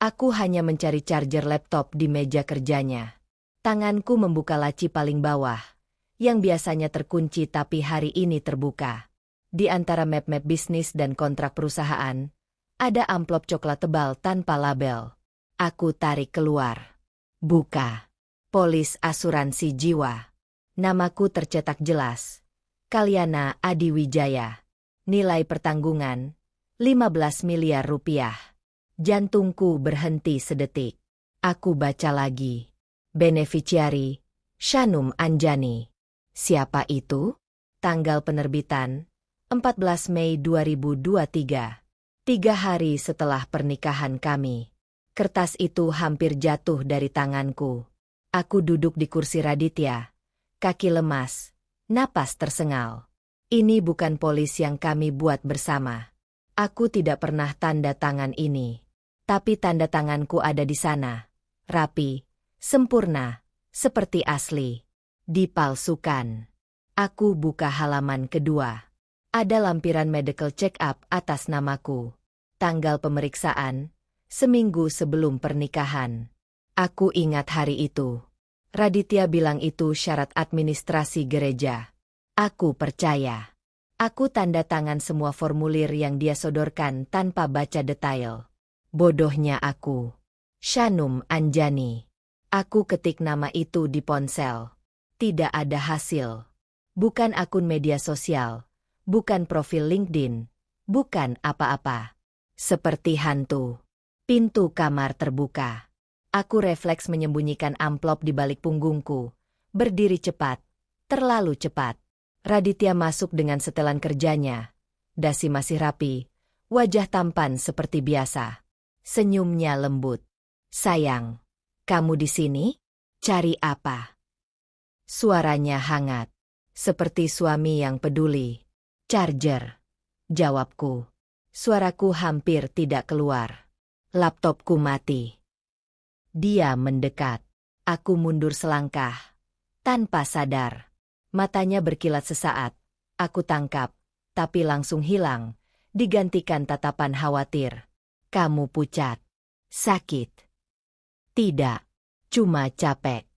Aku hanya mencari charger laptop di meja kerjanya. Tanganku membuka laci paling bawah, yang biasanya terkunci tapi hari ini terbuka. Di antara map-map bisnis dan kontrak perusahaan, ada amplop coklat tebal tanpa label. Aku tarik keluar. Buka. Polis asuransi jiwa. Namaku tercetak jelas. Kalyana Adiwijaya. Nilai pertanggungan, 15 miliar rupiah. Jantungku berhenti sedetik. Aku baca lagi. Beneficiari, Shanum Anjani. Siapa itu? Tanggal penerbitan, 14 Mei 2023. 3 hari setelah pernikahan kami. Kertas itu hampir jatuh dari tanganku. Aku duduk di kursi Raditya. Kaki lemas, napas tersengal. Ini bukan polis yang kami buat bersama. Aku tidak pernah tanda tangan ini. Tapi tanda tanganku ada di sana. Rapi, sempurna, seperti asli. Dipalsukan. Aku buka halaman kedua. Ada lampiran medical check-up atas namaku. Tanggal pemeriksaan, seminggu sebelum pernikahan. Aku ingat hari itu. Raditya bilang itu syarat administrasi gereja. Aku percaya. Aku tanda tangan semua formulir yang dia sodorkan tanpa baca detail. Bodohnya aku. Shanum Anjani. Aku ketik nama itu di ponsel. Tidak ada hasil. Bukan akun media sosial. Bukan profil LinkedIn. Bukan apa-apa. Seperti hantu. Pintu kamar terbuka. Aku refleks menyembunyikan amplop di balik punggungku. Berdiri cepat. Terlalu cepat. Raditya masuk dengan setelan kerjanya. Dasi masih rapi. Wajah tampan seperti biasa. Senyumnya lembut. Sayang, kamu di sini? Cari apa? Suaranya hangat. Seperti suami yang peduli. Charger. Jawabku. Suaraku hampir tidak keluar. Laptopku mati. Dia mendekat. Aku mundur selangkah. Tanpa sadar. Matanya berkilat sesaat. Aku tangkap. Tapi langsung hilang. Digantikan tatapan khawatir. Kamu pucat. Sakit. Tidak. Cuma capek.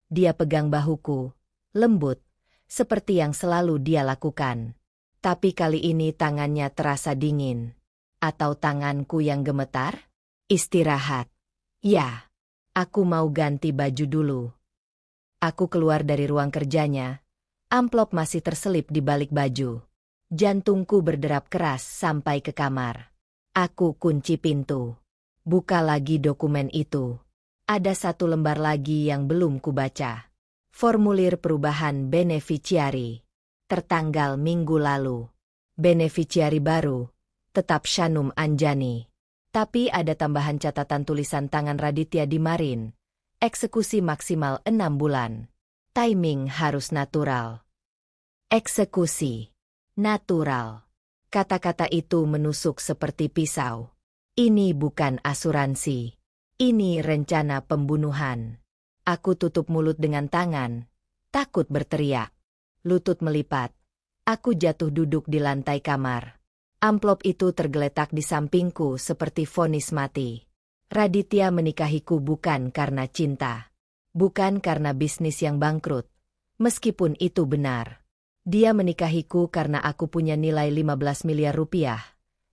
Dia pegang bahuku. Lembut. Seperti yang selalu dia lakukan. Tapi kali ini tangannya terasa dingin. Atau tanganku yang gemetar? Istirahat. Ya. Aku mau ganti baju dulu. Aku keluar dari ruang kerjanya. Amplop masih terselip di balik baju. Jantungku berderap keras sampai ke kamar. Aku kunci pintu. Buka lagi dokumen itu. Ada satu lembar lagi yang belum kubaca. Formulir perubahan beneficiari. Tertanggal minggu lalu. Beneficiari baru. Tetap Shanum Anjani. Tapi ada tambahan catatan tulisan tangan Raditya di Marin. Eksekusi maksimal 6 bulan. Timing harus natural. Eksekusi. Natural. Kata-kata itu menusuk seperti pisau. Ini bukan asuransi. Ini rencana pembunuhan. Aku tutup mulut dengan tangan. Takut berteriak. Lutut melipat. Aku jatuh duduk di lantai kamar. Amplop itu tergeletak di sampingku seperti vonis mati. Raditya menikahiku bukan karena cinta. Bukan karena bisnis yang bangkrut. Meskipun itu benar. Dia menikahiku karena aku punya nilai 15 miliar rupiah.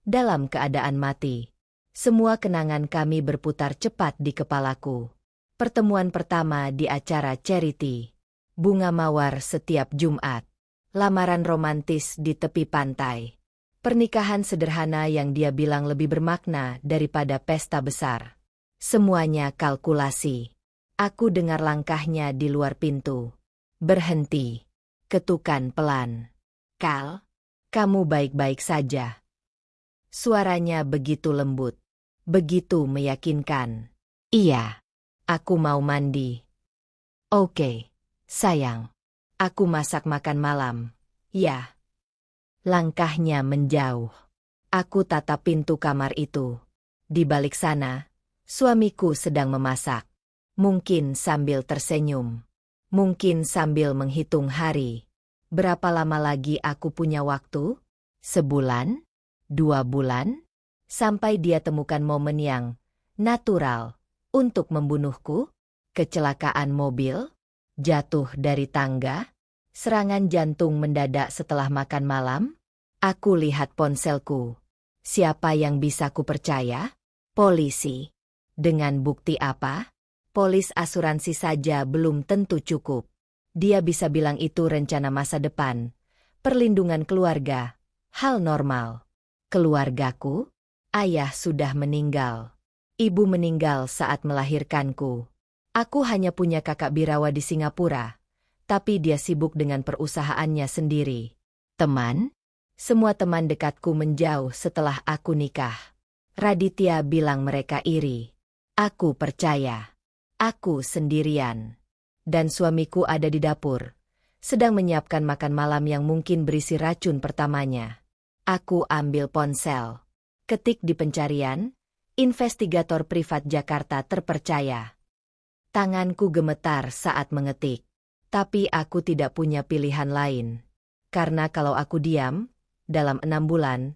Dalam keadaan mati. Semua kenangan kami berputar cepat di kepalaku. Pertemuan pertama di acara charity. Bunga mawar setiap Jumat. Lamaran romantis di tepi pantai. Pernikahan sederhana yang dia bilang lebih bermakna daripada pesta besar. Semuanya kalkulasi. Aku dengar langkahnya di luar pintu. Berhenti. Ketukan pelan. Kal, kamu baik-baik saja. Suaranya begitu lembut. Begitu meyakinkan. Iya. Aku mau mandi. Oke, sayang. Aku masak makan malam. Ya. Langkahnya menjauh. Aku tatap pintu kamar itu. Di balik sana, suamiku sedang memasak. Mungkin sambil tersenyum. Mungkin sambil menghitung hari. Berapa lama lagi aku punya waktu? Sebulan? 2 bulan? Sampai dia temukan momen yang Natural. Untuk membunuhku? Kecelakaan mobil? Jatuh dari tangga? Serangan jantung mendadak setelah makan malam? Aku lihat ponselku. Siapa yang bisa kupercaya? Polisi. Dengan bukti apa? Polis asuransi saja belum tentu cukup. Dia bisa bilang itu rencana masa depan. Perlindungan keluarga. Hal normal. Keluargaku? Ayah sudah meninggal. Ibu meninggal saat melahirkanku. Aku hanya punya kakak birawa di Singapura. Tapi dia sibuk dengan perusahaannya sendiri. Teman? Semua teman dekatku menjauh setelah aku nikah. Raditya bilang mereka iri. Aku percaya. Aku sendirian. Dan suamiku ada di dapur. Sedang menyiapkan makan malam yang mungkin berisi racun pertamanya. Aku ambil ponsel. Ketik di pencarian, investigator privat Jakarta terpercaya. Tanganku gemetar saat mengetik. Tapi aku tidak punya pilihan lain. Karena kalau aku diam, dalam 6 bulan,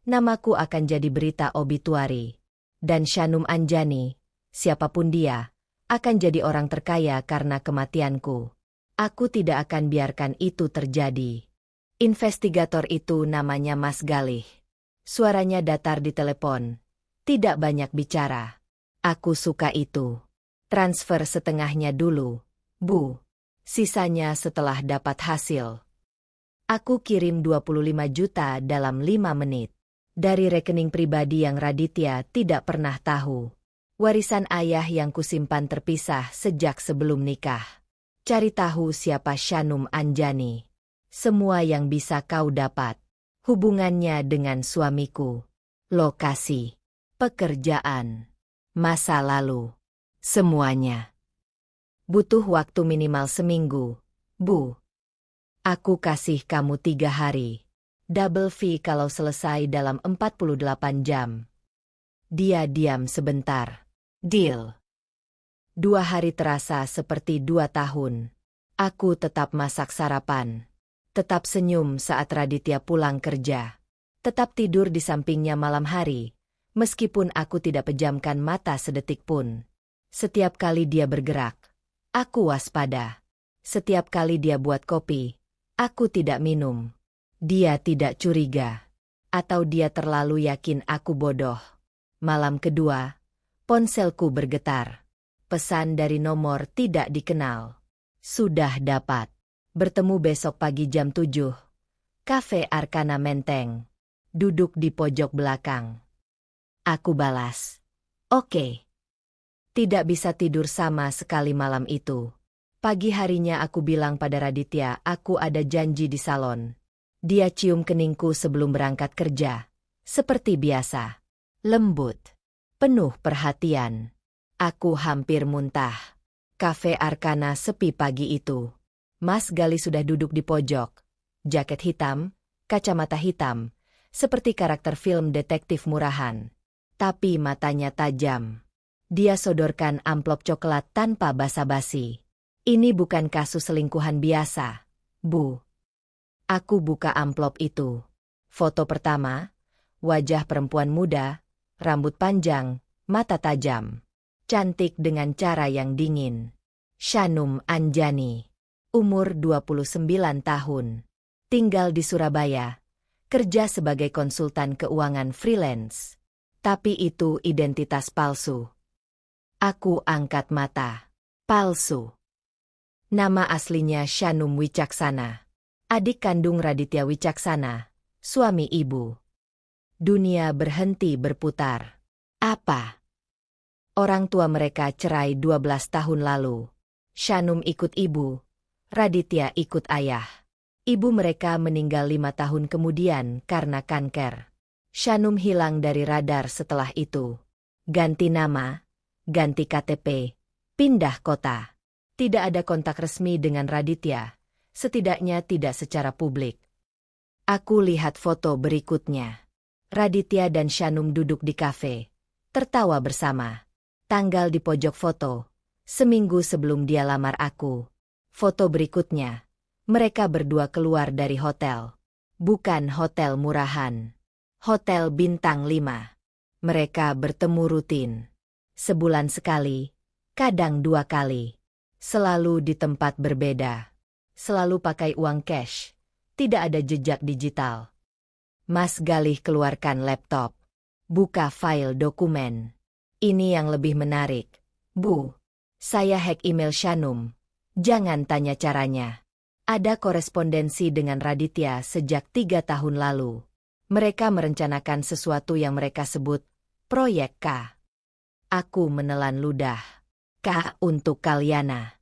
namaku akan jadi berita obituari. Dan Shanum Anjani, siapapun dia, akan jadi orang terkaya karena kematianku. Aku tidak akan biarkan itu terjadi. Investigator itu namanya Mas Galih. Suaranya datar di telepon. Tidak banyak bicara. Aku suka itu. Transfer setengahnya dulu, Bu. Sisanya setelah dapat hasil. Aku kirim 25 juta dalam 5 menit. Dari rekening pribadi yang Raditya tidak pernah tahu. Warisan ayah yang kusimpan terpisah sejak sebelum nikah. Cari tahu siapa Shanum Anjani. Semua yang bisa kau dapat. Hubungannya dengan suamiku. Lokasi. Pekerjaan. Masa lalu. Semuanya. Butuh waktu minimal seminggu, Bu. Aku kasih kamu 3 hari. Double fee kalau selesai dalam 48 jam. Dia diam sebentar. Deal. 2 hari terasa seperti 2 tahun. Aku tetap masak sarapan. Tetap senyum saat Raditya pulang kerja. Tetap tidur di sampingnya malam hari, meskipun aku tidak pejamkan mata sedetik pun. Setiap kali dia bergerak, aku waspada. Setiap kali dia buat kopi, aku tidak minum. Dia tidak curiga. Atau dia terlalu yakin aku bodoh. Malam kedua, ponselku bergetar. Pesan dari nomor tidak dikenal. Sudah dapat. Bertemu besok pagi jam 7. Cafe Arkana Menteng. Duduk di pojok belakang. Aku balas. Oke. Tidak bisa tidur sama sekali malam itu. Pagi harinya aku bilang pada Raditya aku ada janji di salon. Dia cium keningku sebelum berangkat kerja. Seperti biasa. Lembut. Penuh perhatian. Aku hampir muntah. Cafe Arkana sepi pagi itu. Mas Gali sudah duduk di pojok. Jaket hitam, kacamata hitam. Seperti karakter film detektif murahan. Tapi matanya tajam. Dia sodorkan amplop coklat tanpa basa-basi. Ini bukan kasus selingkuhan biasa, Bu. Aku buka amplop itu. Foto pertama, wajah perempuan muda, rambut panjang, mata tajam. Cantik dengan cara yang dingin. Shanum Anjani. Umur 29 tahun. Tinggal di Surabaya. Kerja sebagai konsultan keuangan freelance. Tapi itu identitas palsu. Aku angkat mata. Palsu. Nama aslinya Shanum Wicaksana. Adik kandung Raditya Wicaksana, suami ibu. Dunia berhenti berputar. Apa? Orang tua mereka cerai 12 tahun lalu. Shanum ikut ibu. Raditya ikut ayah. Ibu mereka meninggal 5 tahun kemudian karena kanker. Shanum hilang dari radar setelah itu. Ganti nama, ganti KTP, pindah kota. Tidak ada kontak resmi dengan Raditya, setidaknya tidak secara publik. Aku lihat foto berikutnya. Raditya dan Shanum duduk di kafe, tertawa bersama. Tanggal di pojok foto, seminggu sebelum dia lamar aku. Foto berikutnya, mereka berdua keluar dari hotel. Bukan hotel murahan. Hotel bintang 5. Mereka bertemu rutin. Sebulan sekali, kadang 2 kali. Selalu di tempat berbeda. Selalu pakai uang cash. Tidak ada jejak digital. Mas Galih keluarkan laptop. Buka file dokumen. Ini yang lebih menarik. Bu, saya hack email Shanum. Jangan tanya caranya. Ada korespondensi dengan Raditya sejak 3 tahun lalu. Mereka merencanakan sesuatu yang mereka sebut Proyek K. Aku menelan ludah. K untuk Kalyana.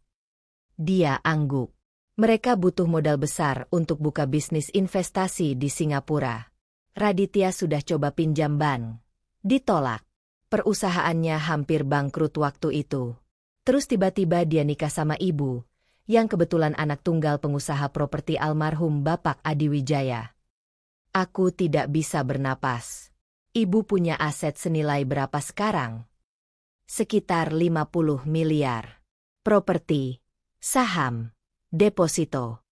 Dia angguk. Mereka butuh modal besar untuk buka bisnis investasi di Singapura. Raditya sudah coba pinjam bank. Ditolak. Perusahaannya hampir bangkrut waktu itu. Terus tiba-tiba dia nikah sama ibu, yang kebetulan anak tunggal pengusaha properti almarhum Bapak Adi Wijaya. Aku tidak bisa bernapas. Ibu punya aset senilai berapa sekarang? Sekitar 50 miliar. Properti, saham, deposito.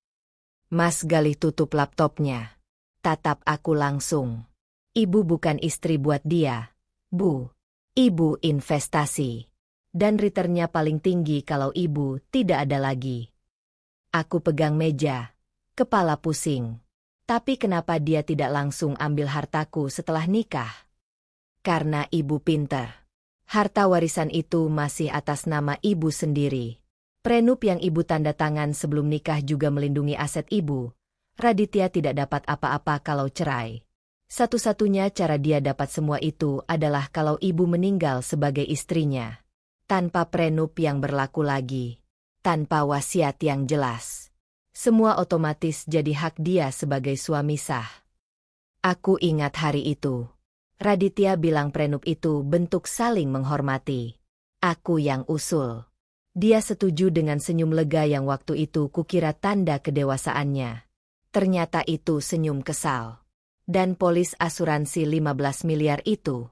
Mas Galih tutup laptopnya. Tatap aku langsung. Ibu bukan istri buat dia, Bu. Ibu investasi. Dan returnnya paling tinggi kalau ibu tidak ada lagi. Aku pegang meja, kepala pusing. Tapi kenapa dia tidak langsung ambil hartaku setelah nikah? Karena ibu pinter. Harta warisan itu masih atas nama ibu sendiri. Prenup yang ibu tanda tangan sebelum nikah juga melindungi aset ibu. Raditya tidak dapat apa-apa kalau cerai. Satu-satunya cara dia dapat semua itu adalah kalau ibu meninggal sebagai istrinya. Tanpa prenup yang berlaku lagi. Tanpa wasiat yang jelas. Semua otomatis jadi hak dia sebagai suami sah. Aku ingat hari itu. Raditya bilang prenup itu bentuk saling menghormati. Aku yang usul. Dia setuju dengan senyum lega yang waktu itu kukira tanda kedewasaannya. Ternyata itu senyum kesal. Dan polis asuransi 15 miliar itu.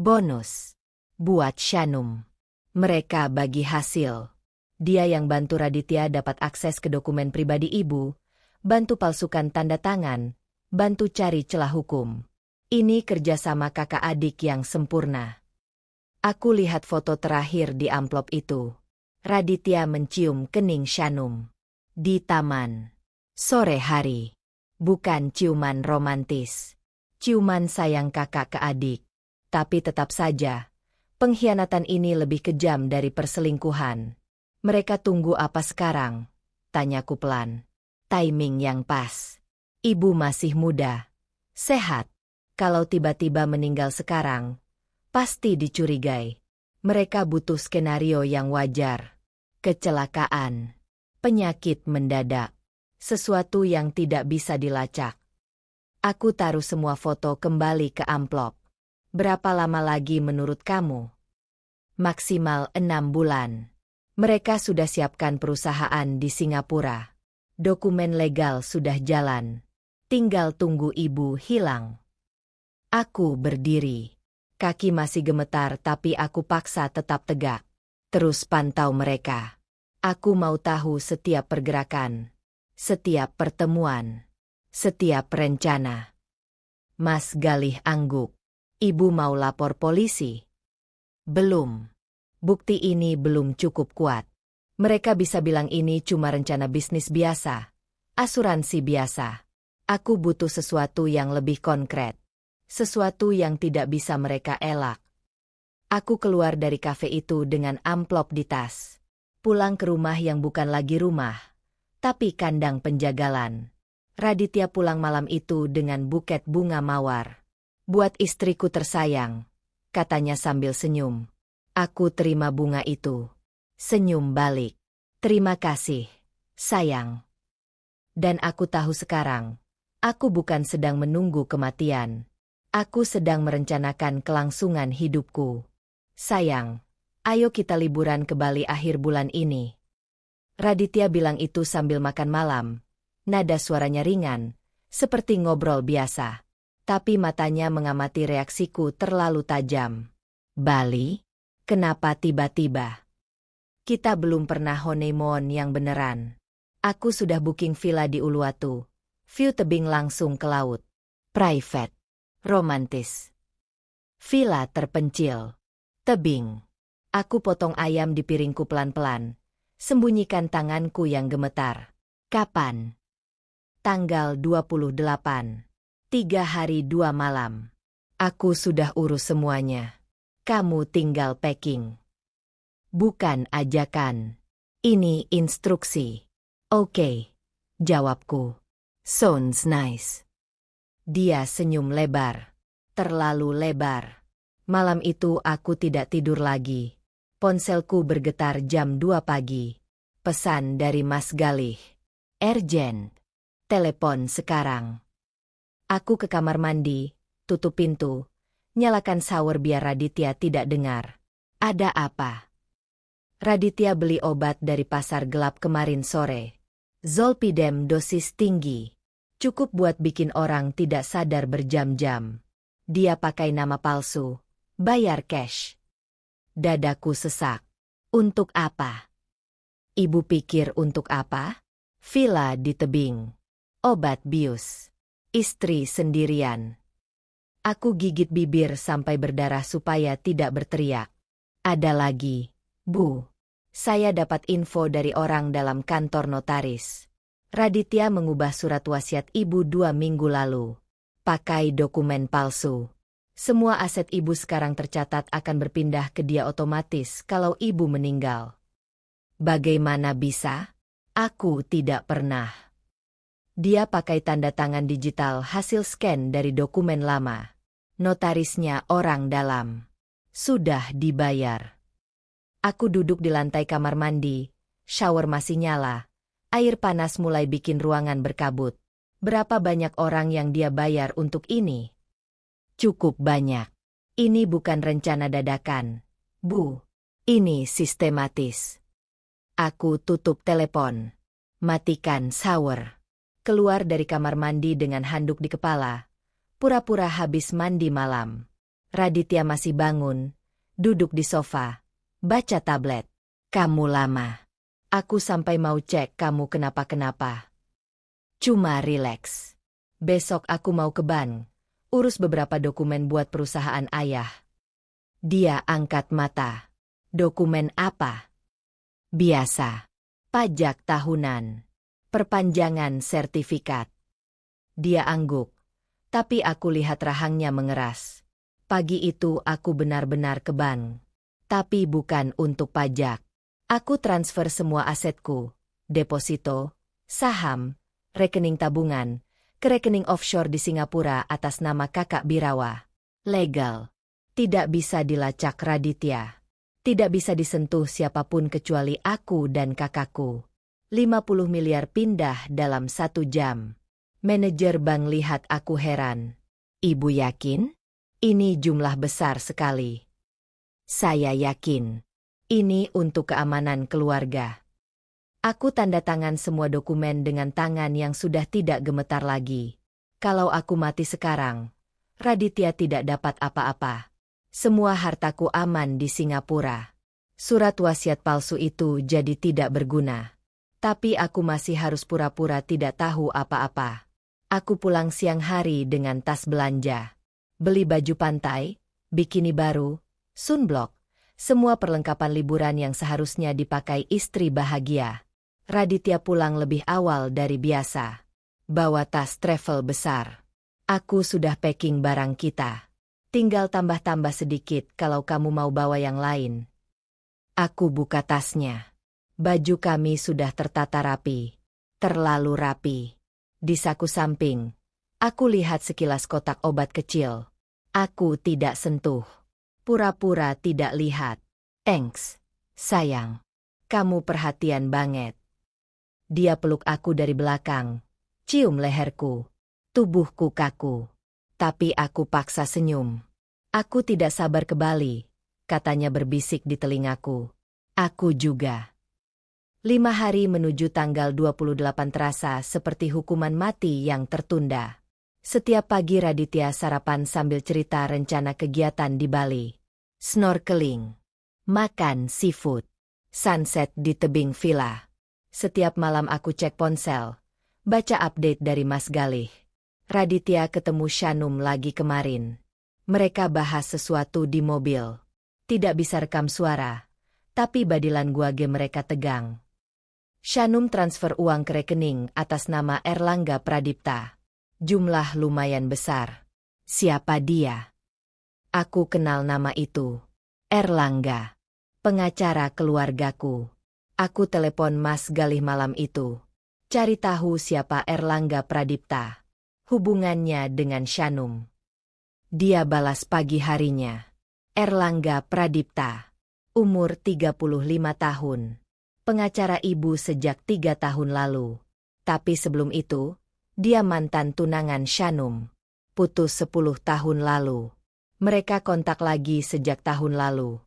Bonus. Buat Shanum. Mereka bagi hasil. Dia yang bantu Raditya dapat akses ke dokumen pribadi ibu, bantu palsukan tanda tangan, bantu cari celah hukum. Ini kerjasama kakak adik yang sempurna. Aku lihat foto terakhir di amplop itu. Raditya mencium kening Shanum. Di taman. Sore hari. Bukan ciuman romantis. Ciuman sayang kakak ke adik. Tapi tetap saja, pengkhianatan ini lebih kejam dari perselingkuhan. Mereka tunggu apa sekarang? Tanyaku pelan. Timing yang pas. Ibu masih muda. Sehat. Kalau tiba-tiba meninggal sekarang, pasti dicurigai. Mereka butuh skenario yang wajar. Kecelakaan. Penyakit mendadak. Sesuatu yang tidak bisa dilacak. Aku taruh semua foto kembali ke amplop. Berapa lama lagi menurut kamu? Maksimal 6 bulan. Mereka sudah siapkan perusahaan di Singapura. Dokumen legal sudah jalan. Tinggal tunggu ibu hilang. Aku berdiri. Kaki masih gemetar tapi aku paksa tetap tegak. Terus pantau mereka. Aku mau tahu setiap pergerakan. Setiap pertemuan. Setiap rencana. Mas Galih angguk. Ibu mau lapor polisi? Belum. Bukti ini belum cukup kuat. Mereka bisa bilang ini cuma rencana bisnis biasa. Asuransi biasa. Aku butuh sesuatu yang lebih konkret. Sesuatu yang tidak bisa mereka elak. Aku keluar dari kafe itu dengan amplop di tas. Pulang ke rumah yang bukan lagi rumah, tapi kandang penjagalan. Raditya pulang malam itu dengan buket bunga mawar. Buat istriku tersayang, katanya sambil senyum. Aku terima bunga itu. Senyum balik. Terima kasih, sayang. Dan aku tahu sekarang, aku bukan sedang menunggu kematian. Aku sedang merencanakan kelangsungan hidupku. Sayang, ayo kita liburan ke Bali akhir bulan ini. Raditya bilang itu sambil makan malam. Nada suaranya ringan, seperti ngobrol biasa. Tapi matanya mengamati reaksiku terlalu tajam. Bali? Kenapa tiba-tiba? Kita belum pernah honeymoon yang beneran. Aku sudah booking villa di Uluwatu. View tebing langsung ke laut. Private. Romantis. Villa terpencil. Tebing. Aku potong ayam di piringku pelan-pelan, sembunyikan tanganku yang gemetar. Kapan? Tanggal 28. 3 hari 2 malam. Aku sudah urus semuanya. Kamu tinggal packing. Bukan ajakan. Ini instruksi. Oke, jawabku. Sounds nice. Dia senyum lebar. Terlalu lebar. Malam itu aku tidak tidur lagi. Ponselku bergetar jam 2 pagi. Pesan dari Mas Galih. Urgent. Telepon sekarang. Aku ke kamar mandi, tutup pintu, nyalakan shower biar Raditya tidak dengar. Ada apa? Raditya beli obat dari pasar gelap kemarin sore. Zolpidem dosis tinggi. Cukup buat bikin orang tidak sadar berjam-jam. Dia pakai nama palsu. Bayar cash. Dadaku sesak. Untuk apa? Ibu pikir untuk apa? Villa di tebing. Obat bius. Istri sendirian. Aku gigit bibir sampai berdarah supaya tidak berteriak. Ada lagi, Bu. Saya dapat info dari orang dalam kantor notaris. Raditya mengubah surat wasiat ibu 2 minggu lalu. Pakai dokumen palsu. Semua aset ibu sekarang tercatat akan berpindah ke dia otomatis kalau ibu meninggal. Bagaimana bisa? Aku tidak pernah. Dia pakai tanda tangan digital hasil scan dari dokumen lama. Notarisnya orang dalam. Sudah dibayar. Aku duduk di lantai kamar mandi. Shower masih nyala. Air panas mulai bikin ruangan berkabut. Berapa banyak orang yang dia bayar untuk ini? Cukup banyak. Ini bukan rencana dadakan, Bu. Ini sistematis. Aku tutup telepon. Matikan shower. Keluar dari kamar mandi dengan handuk di kepala. Pura-pura habis mandi malam. Raditya masih bangun. Duduk di sofa. Baca tablet. Kamu lama. Aku sampai mau cek kamu kenapa-kenapa. Cuma rileks. Besok aku mau ke bank. Urus beberapa dokumen buat perusahaan ayah. Dia angkat mata. Dokumen apa? Biasa. Pajak tahunan. Perpanjangan sertifikat. Dia angguk. Tapi aku lihat rahangnya mengeras. Pagi itu aku benar-benar ke bank. Tapi bukan untuk pajak. Aku transfer semua asetku. Deposito, saham, rekening tabungan, ke rekening offshore di Singapura atas nama kakak Birawa. Legal. Tidak bisa dilacak Raditya. Tidak bisa disentuh siapapun kecuali aku dan kakakku. 50 miliar pindah dalam 1 jam. Manajer bank lihat aku heran. Ibu yakin? Ini jumlah besar sekali. Saya yakin. Ini untuk keamanan keluarga. Aku tanda tangan semua dokumen dengan tangan yang sudah tidak gemetar lagi. Kalau aku mati sekarang, Raditya tidak dapat apa-apa. Semua hartaku aman di Singapura. Surat wasiat palsu itu jadi tidak berguna. Tapi aku masih harus pura-pura tidak tahu apa-apa. Aku pulang siang hari dengan tas belanja. Beli baju pantai, bikini baru, sunblock, semua perlengkapan liburan yang seharusnya dipakai istri bahagia. Raditya pulang lebih awal dari biasa. Bawa tas travel besar. Aku sudah packing barang kita. Tinggal tambah-tambah sedikit kalau kamu mau bawa yang lain. Aku buka tasnya. Baju kami sudah tertata rapi. Terlalu rapi. Di saku samping, aku lihat sekilas kotak obat kecil. Aku tidak sentuh. Pura-pura tidak lihat. Thanks, sayang. Kamu perhatian banget. Dia peluk aku dari belakang, cium leherku, tubuhku kaku. Tapi aku paksa senyum. Aku tidak sabar ke Bali, katanya berbisik di telingaku. Aku juga. 5 hari menuju tanggal 28 terasa seperti hukuman mati yang tertunda. Setiap pagi Raditya sarapan sambil cerita rencana kegiatan di Bali. Snorkeling, makan seafood, sunset di tebing villa. Setiap malam aku cek ponsel, baca update dari Mas Galih. Raditya ketemu Shanum lagi kemarin. Mereka bahas sesuatu di mobil. Tidak bisa rekam suara, tapi badilan gua ge mereka tegang. Shanum transfer uang ke rekening atas nama Erlangga Pradipta. Jumlah lumayan besar. Siapa dia? Aku kenal nama itu. Erlangga. Pengacara keluargaku. Aku telepon Mas Galih malam itu. Cari tahu siapa Erlangga Pradipta. Hubungannya dengan Shanum. Dia balas pagi harinya. Erlangga Pradipta. Umur 35 tahun. Pengacara ibu sejak 3 tahun lalu. Tapi sebelum itu, dia mantan tunangan Shanum. Putus 10 tahun lalu. Mereka kontak lagi sejak tahun lalu.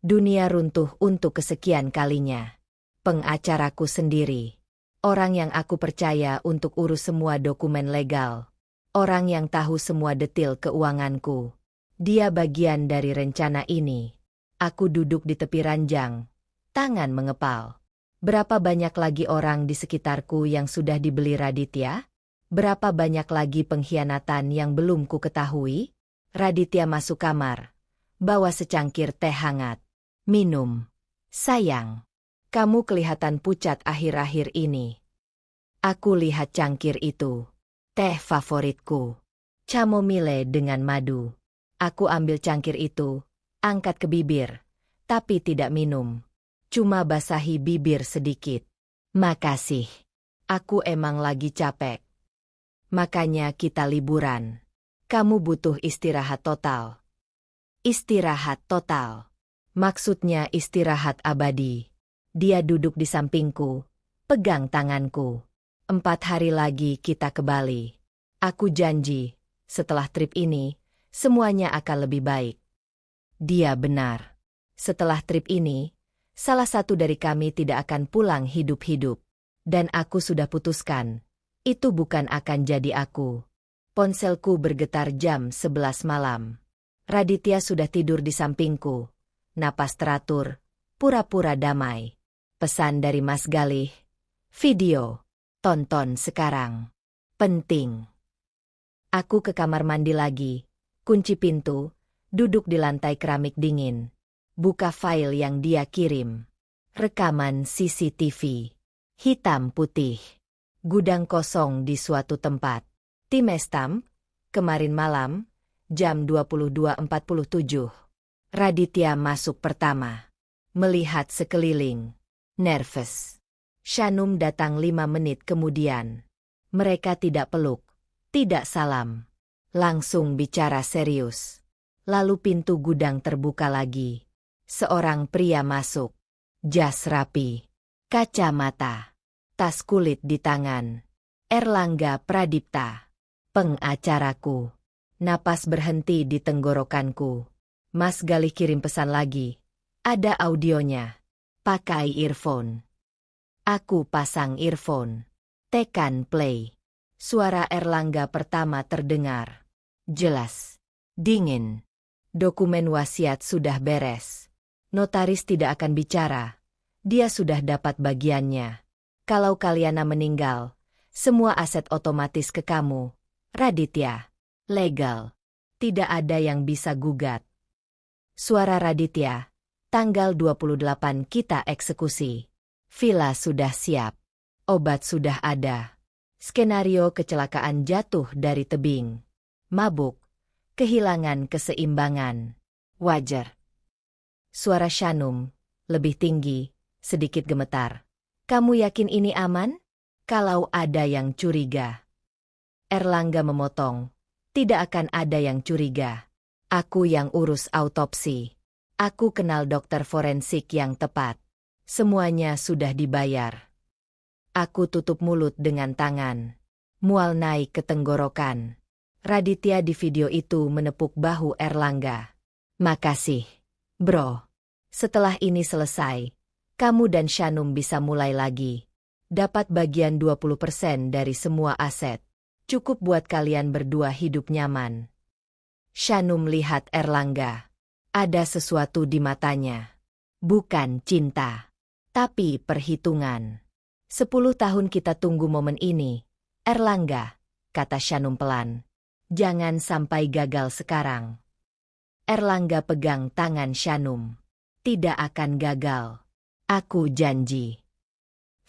Dunia runtuh untuk kesekian kalinya. Pengacaraku sendiri. Orang yang aku percaya untuk urus semua dokumen legal. Orang yang tahu semua detil keuanganku. Dia bagian dari rencana ini. Aku duduk di tepi ranjang. Tangan mengepal. Berapa banyak lagi orang di sekitarku yang sudah dibeli Raditya? Berapa banyak lagi pengkhianatan yang belum ku ketahui? Raditya masuk kamar. Bawa secangkir teh hangat. Minum. Sayang. Kamu kelihatan pucat akhir-akhir ini. Aku lihat cangkir itu. Teh favoritku. Chamomile dengan madu. Aku ambil cangkir itu, angkat ke bibir, tapi tidak minum. Cuma basahi bibir sedikit. Makasih. Aku emang lagi capek. Makanya kita liburan. Kamu butuh istirahat total. Istirahat total. Maksudnya istirahat abadi. Dia duduk di sampingku, pegang tanganku. 4 hari lagi kita ke Bali. Aku janji, setelah trip ini, semuanya akan lebih baik. Dia benar. Setelah trip ini, salah satu dari kami tidak akan pulang hidup-hidup. Dan aku sudah putuskan, itu bukan akan jadi aku. Ponselku bergetar jam 11 malam. Raditya sudah tidur di sampingku. Napas teratur, pura-pura damai. Pesan dari Mas Galih. Video. Tonton sekarang. Penting. Aku ke kamar mandi lagi. Kunci pintu. Duduk di lantai keramik dingin. Buka file yang dia kirim. Rekaman CCTV. Hitam putih. Gudang kosong di suatu tempat. Tim Estam. Kemarin malam. Jam 22.47. Raditya masuk pertama. Melihat sekeliling. Nervous. Shanum datang 5 menit kemudian. Mereka tidak peluk. Tidak salam. Langsung bicara serius. Lalu pintu gudang terbuka lagi. Seorang pria masuk. Jas rapi. Kacamata. Tas kulit di tangan. Erlangga Pradipta. Pengacaraku. Napas berhenti di tenggorokanku. Mas Galih kirim pesan lagi. Ada audionya. Pakai earphone. Aku pasang earphone. Tekan play. Suara Erlangga pertama terdengar. Jelas. Dingin. Dokumen wasiat sudah beres. Notaris tidak akan bicara. Dia sudah dapat bagiannya. Kalau Kalyana meninggal, semua aset otomatis ke kamu. Raditya. Legal. Tidak ada yang bisa gugat. Suara Raditya. Tanggal 28 kita eksekusi. Villa sudah siap. Obat sudah ada. Skenario kecelakaan jatuh dari tebing. Mabuk. Kehilangan keseimbangan. Wajar. Suara Shanum. Lebih tinggi. Sedikit gemetar. Kamu yakin ini aman? Kalau ada yang curiga. Erlangga memotong. Tidak akan ada yang curiga. Aku yang urus autopsi. Aku kenal dokter forensik yang tepat. Semuanya sudah dibayar. Aku tutup mulut dengan tangan. Mual naik ke tenggorokan. Raditya di video itu menepuk bahu Erlangga. Makasih, bro. Setelah ini selesai, kamu dan Shanum bisa mulai lagi. Dapat bagian 20% dari semua aset. Cukup buat kalian berdua hidup nyaman. Shanum lihat Erlangga. Ada sesuatu di matanya. Bukan cinta, tapi perhitungan. 10 tahun kita tunggu momen ini. Erlangga, kata Shanum pelan. Jangan sampai gagal sekarang. Erlangga pegang tangan Shanum. Tidak akan gagal. Aku janji.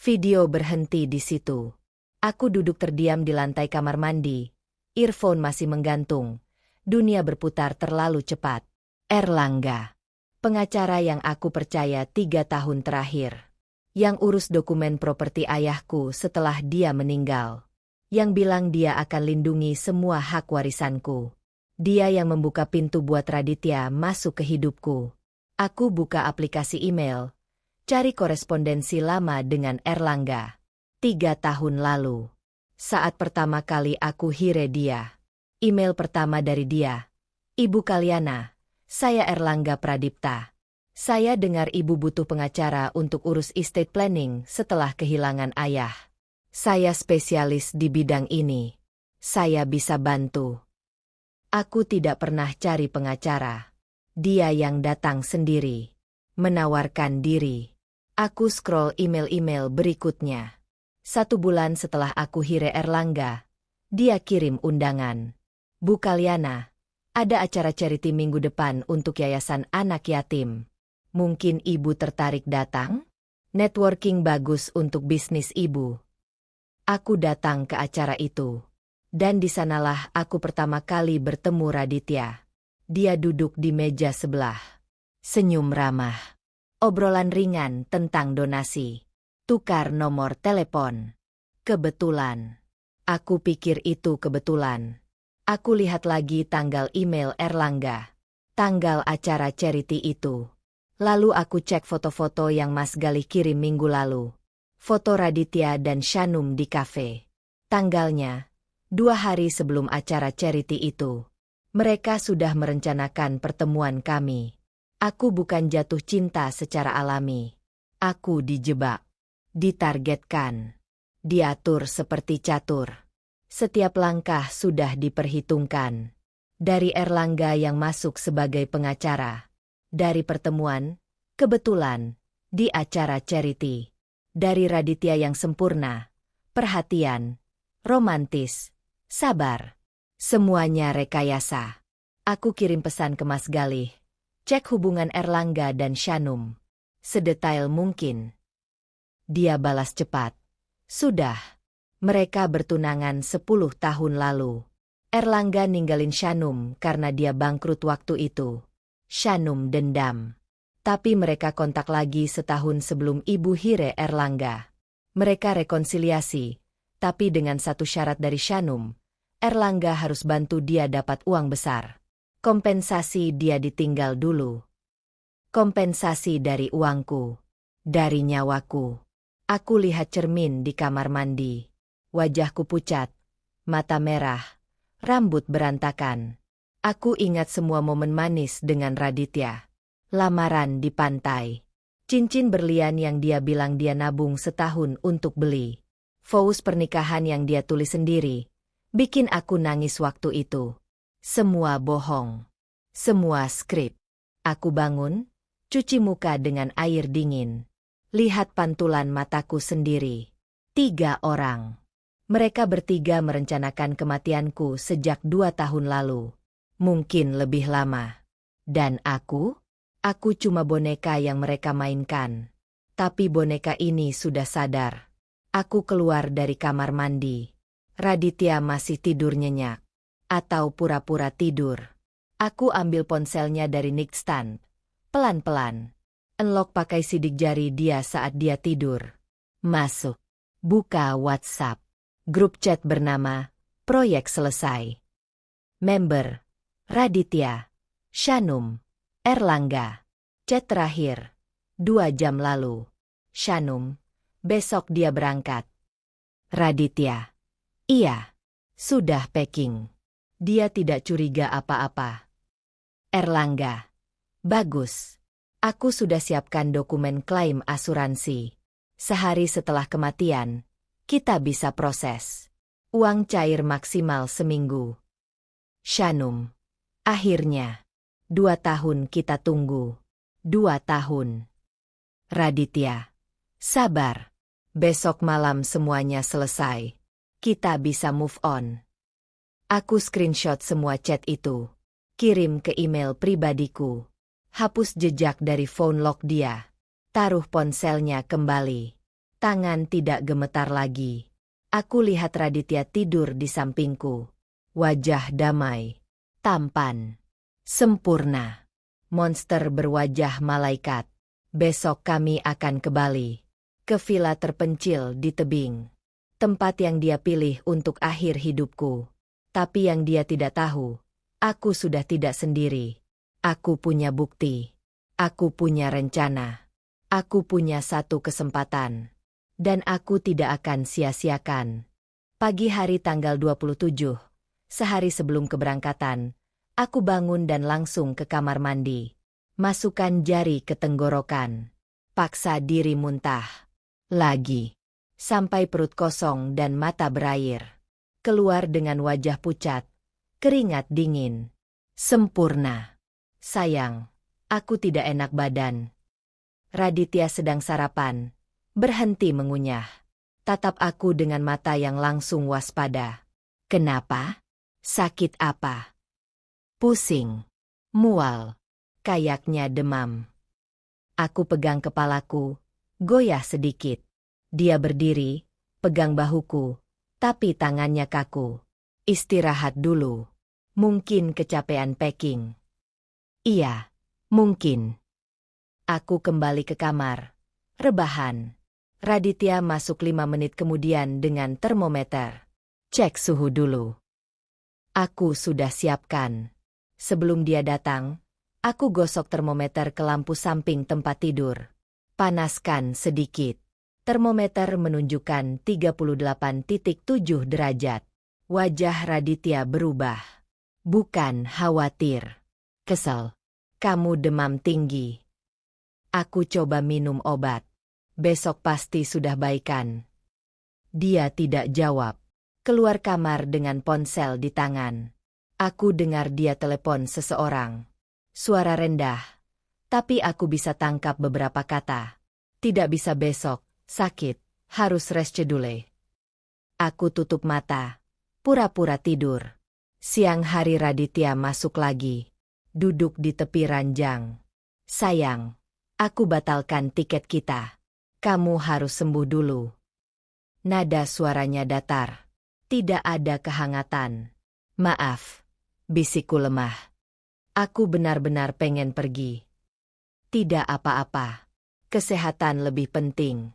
Video berhenti di situ. Aku duduk terdiam di lantai kamar mandi. Earphone masih menggantung. Dunia berputar terlalu cepat. Erlangga. Pengacara yang aku percaya 3 tahun terakhir. Yang urus dokumen properti ayahku setelah dia meninggal. Yang bilang dia akan lindungi semua hak warisanku. Dia yang membuka pintu buat Raditya masuk ke hidupku. Aku buka aplikasi email. Cari korespondensi lama dengan Erlangga. 3 tahun lalu. Saat pertama kali aku hire dia. Email pertama dari dia. Ibu Kalyana, saya Erlangga Pradipta. Saya dengar ibu butuh pengacara untuk urus estate planning setelah kehilangan ayah. Saya spesialis di bidang ini. Saya bisa bantu. Aku tidak pernah cari pengacara. Dia yang datang sendiri. Menawarkan diri. Aku scroll email-email berikutnya. 1 bulan setelah aku hire Erlangga, dia kirim undangan. Bu Kalyana, ada acara charity minggu depan untuk Yayasan Anak Yatim. Mungkin ibu tertarik datang? Networking bagus untuk bisnis ibu. Aku datang ke acara itu. Dan di sanalah aku pertama kali bertemu Raditya. Dia duduk di meja sebelah. Senyum ramah. Obrolan ringan tentang donasi. Tukar nomor telepon. Kebetulan. Aku pikir itu kebetulan. Aku lihat lagi tanggal email Erlangga. Tanggal acara charity itu. Lalu aku cek foto-foto yang Mas Galih kirim minggu lalu. Foto Raditya dan Shanum di kafe. Tanggalnya, 2 hari sebelum acara charity itu. Mereka sudah merencanakan pertemuan kami. Aku bukan jatuh cinta secara alami. Aku dijebak. Ditargetkan. Diatur seperti catur. Setiap langkah sudah diperhitungkan. Dari Erlangga yang masuk sebagai pengacara. Dari pertemuan, kebetulan, di acara charity. Dari Raditya yang sempurna, perhatian, romantis, sabar. Semuanya rekayasa. Aku kirim pesan ke Mas Galih. Cek hubungan Erlangga dan Shanum. Sedetail mungkin. Dia balas cepat. Sudah. Mereka bertunangan 10 tahun lalu. Erlangga ninggalin Shanum karena dia bangkrut waktu itu. Shanum dendam. Tapi mereka kontak lagi setahun sebelum ibu hire Erlangga. Mereka rekonsiliasi, tapi dengan satu syarat dari Shanum. Erlangga harus bantu dia dapat uang besar. Kompensasi dia ditinggal dulu. Kompensasi dari uangku. Dari nyawaku. Aku lihat cermin di kamar mandi. Wajahku pucat. Mata merah. Rambut berantakan. Aku ingat semua momen manis dengan Raditya. Lamaran di pantai. Cincin berlian yang dia bilang dia nabung setahun untuk beli. Vows pernikahan yang dia tulis sendiri. Bikin aku nangis waktu itu. Semua bohong. Semua skrip. Aku bangun, cuci muka dengan air dingin. Lihat pantulan mataku sendiri. 3 orang. Mereka bertiga merencanakan kematianku sejak 2 tahun lalu. Mungkin lebih lama. Dan aku? Aku cuma boneka yang mereka mainkan. Tapi boneka ini sudah sadar. Aku keluar dari kamar mandi. Raditya masih tidur nyenyak. Atau pura-pura tidur. Aku ambil ponselnya dari nightstand. Pelan-pelan. Unlock pakai sidik jari dia saat dia tidur. Masuk. Buka WhatsApp. Grup chat bernama Proyek Selesai. Member Raditya, Shanum, Erlangga. Chat terakhir 2 jam lalu. Shanum, besok dia berangkat. Raditya, iya, sudah packing. Dia tidak curiga apa-apa. Erlangga, bagus. Aku sudah siapkan dokumen klaim asuransi. Sehari setelah kematian, kita bisa proses. Uang cair maksimal seminggu. Shanum, akhirnya. 2 tahun kita tunggu. 2 tahun. Raditya, sabar. Besok malam semuanya selesai. Kita bisa move on. Aku screenshot semua chat itu. Kirim ke email pribadiku. Hapus jejak dari phone log dia. Taruh ponselnya kembali. Tangan tidak gemetar lagi. Aku lihat Raditya tidur di sampingku. Wajah damai. Tampan. Sempurna. Monster berwajah malaikat. Besok kami akan ke Bali. Ke villa terpencil di tebing. Tempat yang dia pilih untuk akhir hidupku. Tapi yang dia tidak tahu, aku sudah tidak sendiri. Aku punya bukti. Aku punya rencana. Aku punya satu kesempatan. Dan aku tidak akan sia-siakan. Pagi hari tanggal 27, sehari sebelum keberangkatan, aku bangun dan langsung ke kamar mandi. Masukkan jari ke tenggorokan. Paksa diri muntah. Lagi. Sampai perut kosong dan mata berair. Keluar dengan wajah pucat. Keringat dingin. Sempurna. Sayang, aku tidak enak badan. Raditya sedang sarapan. Berhenti mengunyah. Tatap aku dengan mata yang langsung waspada. Kenapa? Sakit apa? Pusing. Mual. Kayaknya demam. Aku pegang kepalaku. Goyah sedikit. Dia berdiri, pegang bahuku. Tapi tangannya kaku. Istirahat dulu. Mungkin kecapean packing. Iya, mungkin. Aku kembali ke kamar. Rebahan. Raditya masuk 5 menit kemudian dengan termometer. Cek suhu dulu. Aku sudah siapkan. Sebelum dia datang, aku gosok termometer ke lampu samping tempat tidur. Panaskan sedikit. Termometer menunjukkan 38,7 derajat. Wajah Raditya berubah. Bukan khawatir. Kesel. Kamu demam tinggi. Aku coba minum obat. Besok pasti sudah baikan. Dia tidak jawab. Keluar kamar dengan ponsel di tangan. Aku dengar dia telepon seseorang. Suara rendah. Tapi aku bisa tangkap beberapa kata. Tidak bisa besok, sakit, harus reschedule. Aku tutup mata. Pura-pura tidur. Siang hari Raditya masuk lagi. Duduk di tepi ranjang. Sayang, aku batalkan tiket kita. Kamu harus sembuh dulu. Nada suaranya datar. Tidak ada kehangatan. Maaf, bisikku lemah. Aku benar-benar pengen pergi. Tidak apa-apa. Kesehatan lebih penting.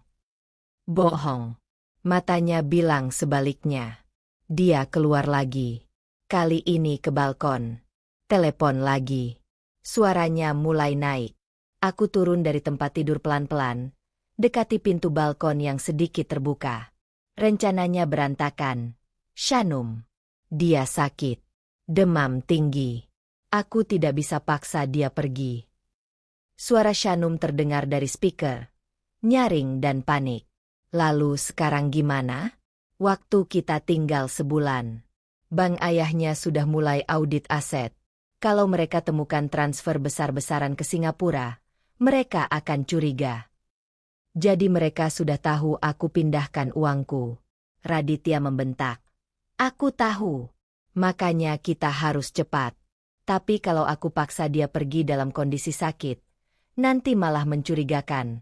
Bohong. Matanya bilang sebaliknya. Dia keluar lagi. Kali ini ke balkon. Telepon lagi. Suaranya mulai naik. Aku turun dari tempat tidur pelan-pelan. Dekati pintu balkon yang sedikit terbuka. Rencananya berantakan. Shanum. Dia sakit. Demam tinggi. Aku tidak bisa paksa dia pergi. Suara Shanum terdengar dari speaker. Nyaring dan panik. Lalu sekarang gimana? Waktu kita tinggal sebulan. Bank ayahnya sudah mulai audit aset. Kalau mereka temukan transfer besar-besaran ke Singapura, mereka akan curiga. Jadi mereka sudah tahu aku pindahkan uangku. Raditya membentak. Aku tahu. Makanya kita harus cepat. Tapi kalau aku paksa dia pergi dalam kondisi sakit, nanti malah mencurigakan.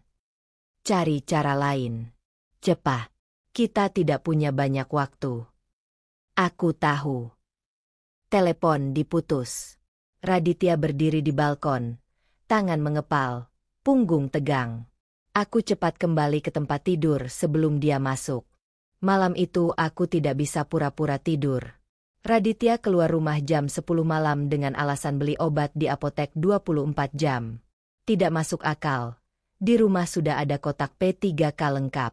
Cari cara lain. Cepat. Kita tidak punya banyak waktu. Aku tahu. Telepon diputus. Raditya berdiri di balkon. Tangan mengepal. Punggung tegang. Aku cepat kembali ke tempat tidur sebelum dia masuk. Malam itu aku tidak bisa pura-pura tidur. Raditya keluar rumah jam 10 malam dengan alasan beli obat di apotek 24 jam. Tidak masuk akal. Di rumah sudah ada kotak P3K lengkap.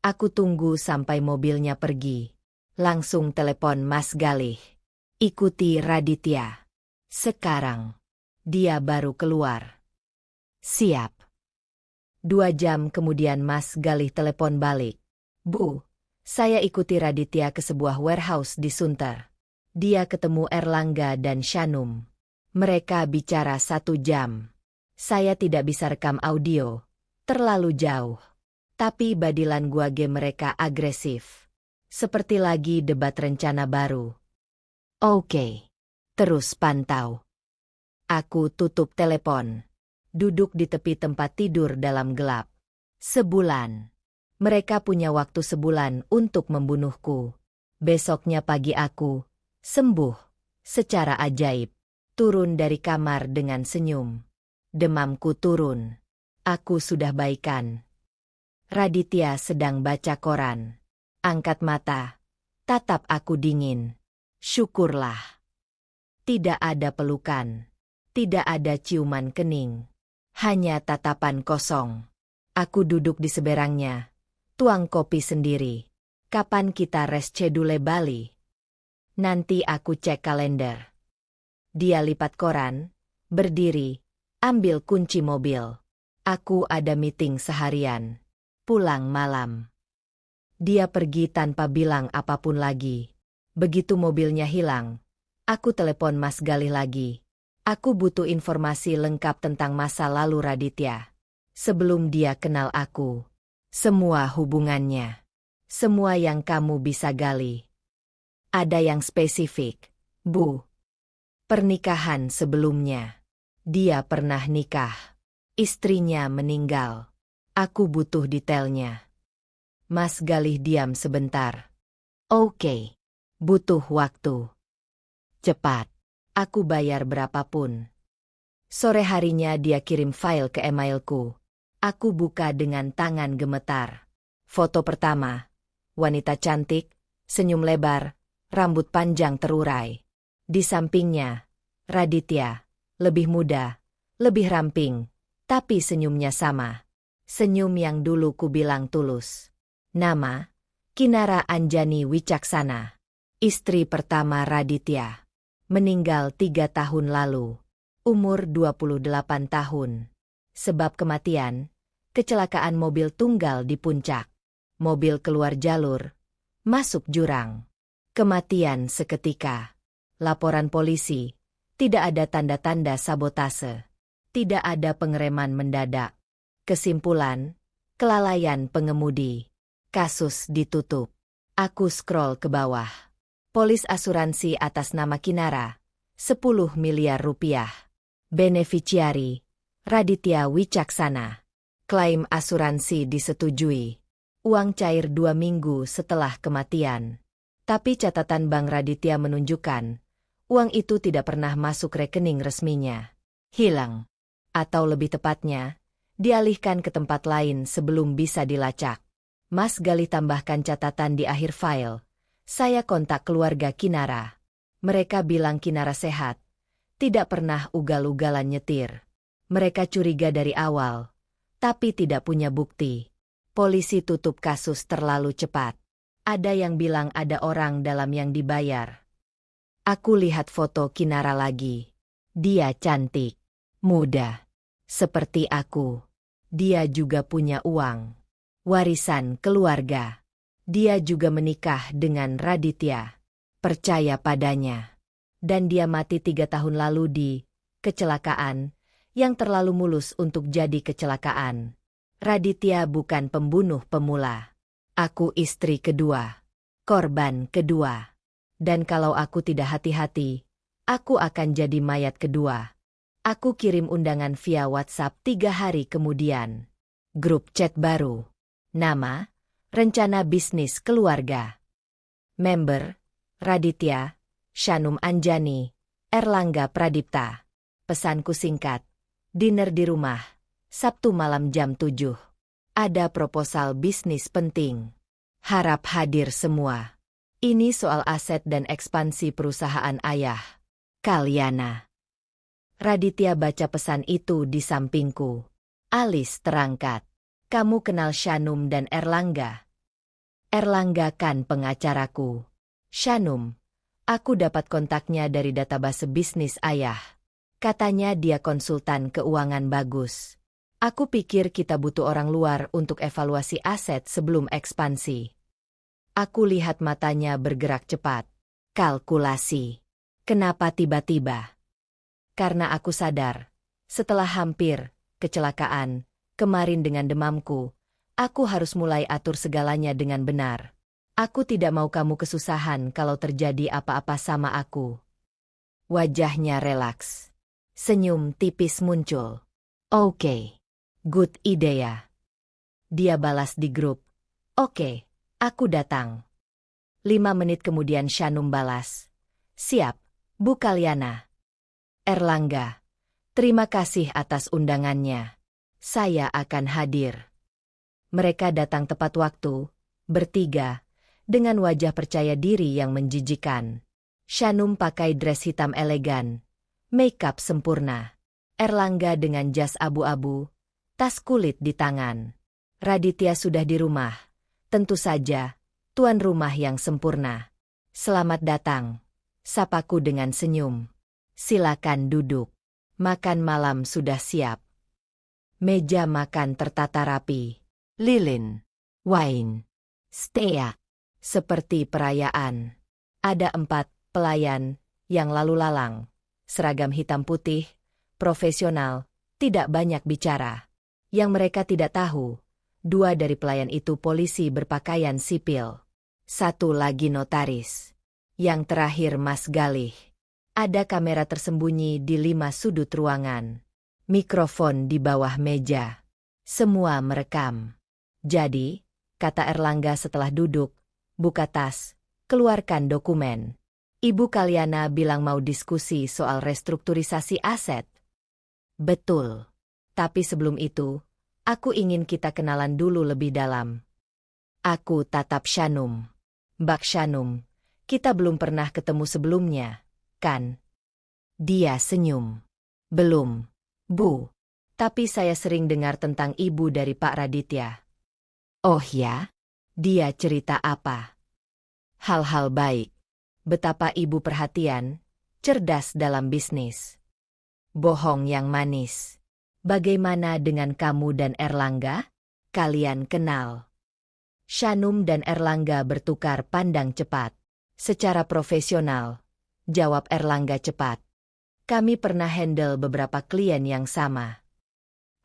Aku tunggu sampai mobilnya pergi. Langsung telepon Mas Galih. Ikuti Raditya. Sekarang. Dia baru keluar. Siap. 2 jam kemudian Mas Galih telepon balik. Bu, saya ikuti Raditya ke sebuah warehouse di Sunter. Dia ketemu Erlangga dan Shanum. Mereka bicara 1 jam. Saya tidak bisa rekam audio. Terlalu jauh. Tapi body language mereka agresif. Seperti lagi debat rencana baru. Oke. Terus pantau. Aku tutup telepon. Duduk di tepi tempat tidur dalam gelap. Sebulan. Mereka punya waktu sebulan untuk membunuhku. Besoknya pagi aku sembuh secara ajaib. Turun dari kamar dengan senyum. Demamku turun. Aku sudah baikan. Raditya sedang baca koran. Angkat mata. Tatap aku dingin. Syukurlah. Tidak ada pelukan. Tidak ada ciuman kening. Hanya tatapan kosong. Aku duduk di seberangnya. Tuang kopi sendiri. Kapan kita reschedule Bali? Nanti aku cek kalender. Dia lipat koran. Berdiri. Ambil kunci mobil. Aku ada meeting seharian. Pulang malam. Dia pergi tanpa bilang apapun lagi. Begitu mobilnya hilang, aku telepon Mas Galih lagi. Aku butuh informasi lengkap tentang masa lalu Raditya. Sebelum dia kenal aku. Semua hubungannya. Semua yang kamu bisa gali. Ada yang spesifik, Bu. Pernikahan sebelumnya. Dia pernah nikah. Istrinya meninggal. Aku butuh detailnya. Mas Galih diam sebentar. Oke. Butuh waktu. Cepat. Aku bayar berapapun. Sore harinya dia kirim file ke emailku. Aku buka dengan tangan gemetar. Foto pertama. Wanita cantik, senyum lebar, rambut panjang terurai. Di sampingnya, Raditya, lebih muda, lebih ramping, tapi senyumnya sama. Senyum yang dulu ku bilang tulus. Nama, Kinara Anjani Wicaksana. Istri pertama Raditya. Meninggal 3 tahun lalu. Umur 28 tahun. Sebab kematian, kecelakaan mobil tunggal di puncak. Mobil keluar jalur, masuk jurang. Kematian seketika. Laporan polisi, tidak ada tanda-tanda sabotase. Tidak ada pengereman mendadak. Kesimpulan, kelalaian pengemudi. Kasus ditutup. Aku scroll ke bawah. Polis asuransi atas nama Kinara, 10 miliar rupiah. Beneficiari, Raditya Wicaksana. Klaim asuransi disetujui. Uang cair 2 minggu setelah kematian. Tapi catatan Bank Raditya menunjukkan, uang itu tidak pernah masuk rekening resminya. Hilang. Atau lebih tepatnya, dialihkan ke tempat lain sebelum bisa dilacak. Mas Galih tambahkan catatan di akhir file. Saya kontak keluarga Kinara. Mereka bilang Kinara sehat. Tidak pernah ugal-ugalan nyetir. Mereka curiga dari awal, tapi tidak punya bukti. Polisi tutup kasus terlalu cepat. Ada yang bilang ada orang dalam yang dibayar. Aku lihat foto Kinara lagi. Dia cantik, muda, seperti aku. Dia juga punya uang. Warisan keluarga. Dia juga menikah dengan Raditya. Percaya padanya. Dan dia mati 3 tahun lalu di kecelakaan yang terlalu mulus untuk jadi kecelakaan. Raditya bukan pembunuh pemula. Aku istri kedua. Korban kedua. Dan kalau aku tidak hati-hati, aku akan jadi mayat kedua. Aku kirim undangan via WhatsApp 3 hari kemudian. Grup chat baru. Nama, Rencana Bisnis Keluarga. Member, Raditya, Shanum Anjani, Erlangga Pradipta. Pesanku singkat. Dinner di rumah, Sabtu malam jam 7. Ada proposal bisnis penting. Harap hadir semua. Ini soal aset dan ekspansi perusahaan ayah. Kalyana. Raditya baca pesan itu di sampingku. Alis terangkat. Kamu kenal Shanum dan Erlangga? Erlangga kan pengacaraku. Shanum, aku dapat kontaknya dari database bisnis ayah. Katanya dia konsultan keuangan bagus. Aku pikir kita butuh orang luar untuk evaluasi aset sebelum ekspansi. Aku lihat matanya bergerak cepat. Kalkulasi. Kenapa tiba-tiba? Karena aku sadar, setelah hampir kecelakaan, kemarin dengan demamku, aku harus mulai atur segalanya dengan benar. Aku tidak mau kamu kesusahan kalau terjadi apa-apa sama aku. Wajahnya relaks. Senyum tipis muncul. Oke. Good idea. Dia balas di grup. Oke, aku datang. 5 menit kemudian Shanum balas. Siap, Bu Kalyana. Erlangga. Terima kasih atas undangannya. Saya akan hadir. Mereka datang tepat waktu, bertiga, dengan wajah percaya diri yang menjijikan. Shanum pakai dress hitam elegan, make-up sempurna. Erlangga dengan jas abu-abu, tas kulit di tangan. Raditya sudah di rumah. Tentu saja, tuan rumah yang sempurna. Selamat datang. Sapaku dengan senyum. Silakan duduk. Makan malam sudah siap. Meja makan tertata rapi. Lilin, wine, steak. Seperti perayaan. Ada 4 pelayan yang lalu lalang. Seragam hitam putih, profesional, tidak banyak bicara. Yang mereka tidak tahu, 2 dari pelayan itu polisi berpakaian sipil. 1 lagi notaris. Yang terakhir Mas Galih. Ada kamera tersembunyi di 5 sudut ruangan. Mikrofon di bawah meja. Semua merekam. Jadi, kata Erlangga setelah duduk, buka tas, keluarkan dokumen. Ibu Kalyana bilang mau diskusi soal restrukturisasi aset. Betul. Tapi sebelum itu, aku ingin kita kenalan dulu lebih dalam. Aku tatap Shanum. Mbak Shanum, kita belum pernah ketemu sebelumnya, kan? Dia senyum. Belum, Bu. Tapi saya sering dengar tentang ibu dari Pak Raditya. Oh ya? Dia cerita apa? Hal-hal baik. Betapa ibu perhatian, cerdas dalam bisnis. Bohong yang manis. Bagaimana dengan kamu dan Erlangga? Kalian kenal. Shanum dan Erlangga bertukar pandang cepat. Secara profesional, jawab Erlangga cepat. Kami pernah handle beberapa klien yang sama.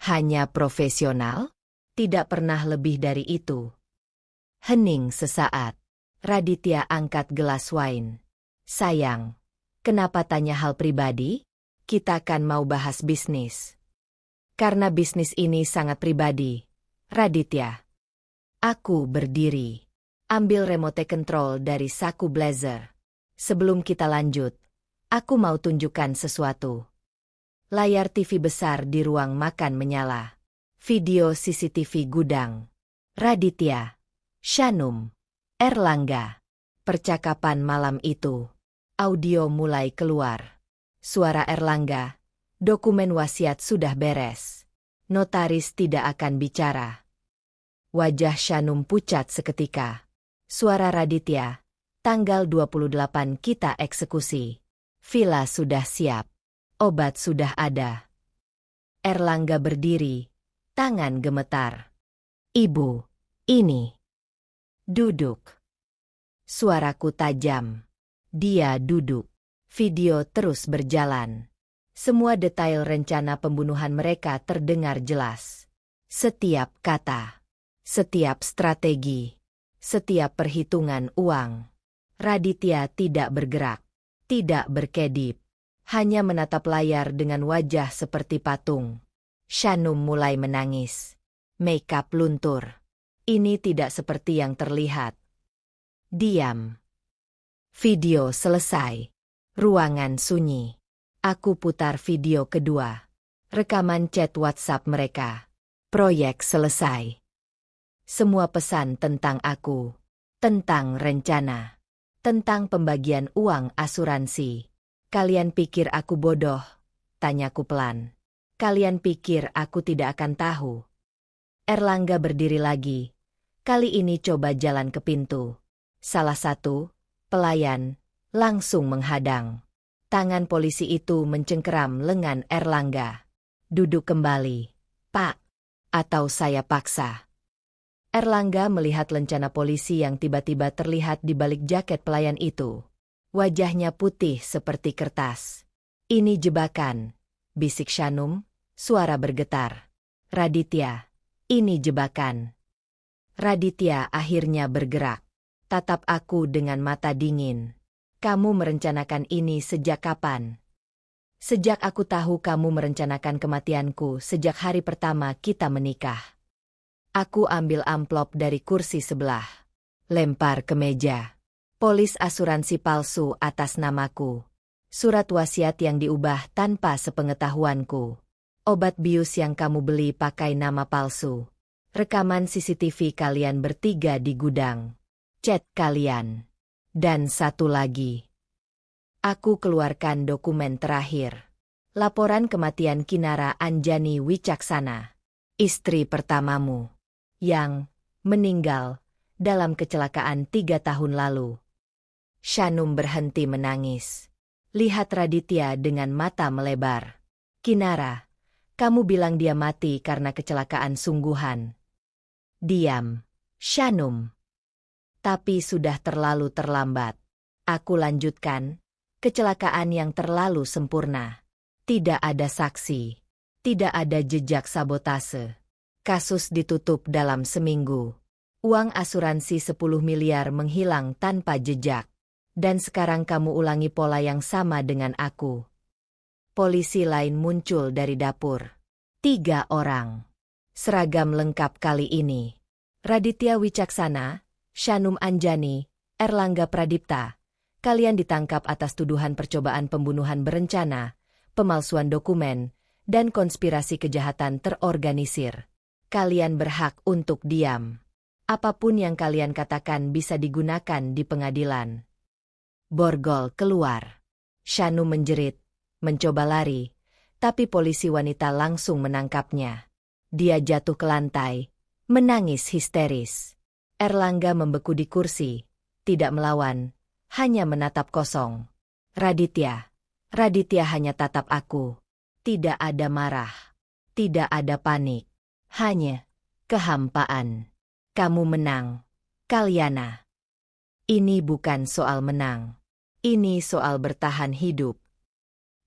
Hanya profesional? Tidak pernah lebih dari itu. Hening sesaat. Raditya angkat gelas wine. Sayang, kenapa tanya hal pribadi? Kita kan mau bahas bisnis. Karena bisnis ini sangat pribadi, Raditya. Aku berdiri. Ambil remote control dari saku blazer. Sebelum kita lanjut, aku mau tunjukkan sesuatu. Layar TV besar di ruang makan menyala. Video CCTV gudang. Raditya. Shanum. Erlangga. Percakapan malam itu. Audio mulai keluar. Suara Erlangga. Dokumen wasiat sudah beres. Notaris tidak akan bicara. Wajah Shanum pucat seketika. Suara Raditya. Tanggal 28 kita eksekusi. Villa sudah siap. Obat sudah ada. Erlangga berdiri. Tangan gemetar. Ibu, ini. Duduk. Suaraku tajam. Dia duduk. Video terus berjalan. Semua detail rencana pembunuhan mereka terdengar jelas. Setiap kata. Setiap strategi. Setiap perhitungan uang. Raditya tidak bergerak. Tidak berkedip. Hanya menatap layar dengan wajah seperti patung. Shanum mulai menangis. Makeup luntur. Ini tidak seperti yang terlihat. Diam. Video selesai. Ruangan sunyi. Aku putar video kedua. Rekaman chat WhatsApp mereka. Proyek selesai. Semua pesan tentang aku. Tentang rencana. Tentang pembagian uang asuransi. Kalian pikir aku bodoh? Tanyaku pelan. Kalian pikir aku tidak akan tahu? Erlangga berdiri lagi. Kali ini coba jalan ke pintu. Salah satu pelayan langsung menghadang. Tangan polisi itu mencengkeram lengan Erlangga. Duduk kembali, Pak. Atau saya paksa. Erlangga melihat lencana polisi yang tiba-tiba terlihat di balik jaket pelayan itu. Wajahnya putih seperti kertas. Ini jebakan, bisik Shanum, suara bergetar. Raditya, ini jebakan. Raditya akhirnya bergerak. Tatap aku dengan mata dingin. Kamu merencanakan ini sejak kapan? Sejak aku tahu kamu merencanakan kematianku sejak hari pertama kita menikah. Aku ambil amplop dari kursi sebelah. Lempar ke meja. Polis asuransi palsu atas namaku. Surat wasiat yang diubah tanpa sepengetahuanku. Obat bius yang kamu beli pakai nama palsu. Rekaman CCTV kalian bertiga di gudang. Chat kalian. Dan satu lagi. Aku keluarkan dokumen terakhir. Laporan kematian Kinara Anjani Wicaksana. Istri pertamamu. Yang meninggal dalam kecelakaan 3 tahun lalu. Shanum berhenti menangis. Lihat Raditya dengan mata melebar. Kinara, kamu bilang dia mati karena kecelakaan sungguhan. Diam, Shanum. Tapi sudah terlalu terlambat. Aku lanjutkan, kecelakaan yang terlalu sempurna. Tidak ada saksi. Tidak ada jejak sabotase. Kasus ditutup dalam seminggu. Uang asuransi 10 miliar menghilang tanpa jejak. Dan sekarang kamu ulangi pola yang sama dengan aku. Polisi lain muncul dari dapur. 3 orang. Seragam lengkap kali ini. Raditya Wicaksana, Shanum Anjani, Erlangga Pradipta. Kalian ditangkap atas tuduhan percobaan pembunuhan berencana, pemalsuan dokumen, dan konspirasi kejahatan terorganisir. Kalian berhak untuk diam. Apapun yang kalian katakan bisa digunakan di pengadilan. Borgol keluar. Shanum menjerit, mencoba lari, tapi polisi wanita langsung menangkapnya. Dia jatuh ke lantai, menangis histeris. Erlangga membeku di kursi, tidak melawan, hanya menatap kosong. Raditya hanya tatap aku. Tidak ada marah, tidak ada panik. Hanya kehampaan. Kamu menang, Kalyana. Ini bukan soal menang. Ini soal bertahan hidup.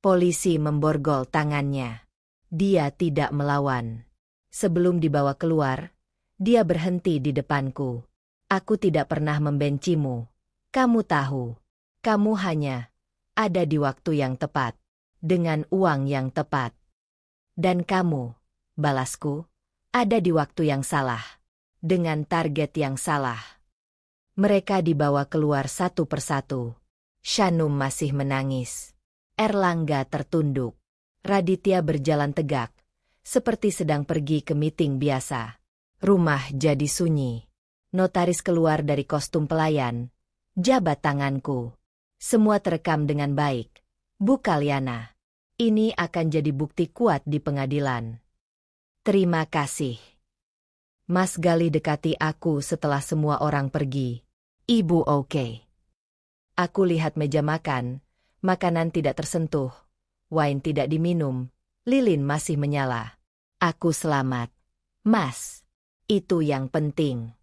Polisi memborgol tangannya. Dia tidak melawan. Sebelum dibawa keluar, dia berhenti di depanku. Aku tidak pernah membencimu. Kamu tahu. Kamu hanya ada di waktu yang tepat. Dengan uang yang tepat. Dan kamu, balasku, ada di waktu yang salah. Dengan target yang salah. Mereka dibawa keluar satu persatu. Shanum masih menangis. Erlangga tertunduk. Raditya berjalan tegak, seperti sedang pergi ke meeting biasa. Rumah jadi sunyi. Notaris keluar dari kostum pelayan. Jabat tanganku. Semua terekam dengan baik. Bu Kalyana. Ini akan jadi bukti kuat di pengadilan. Terima kasih. Mas Gali dekati aku setelah semua orang pergi. Ibu oke. Aku lihat meja makan, makanan tidak tersentuh, wine tidak diminum, lilin masih menyala. Aku selamat. Mas, itu yang penting.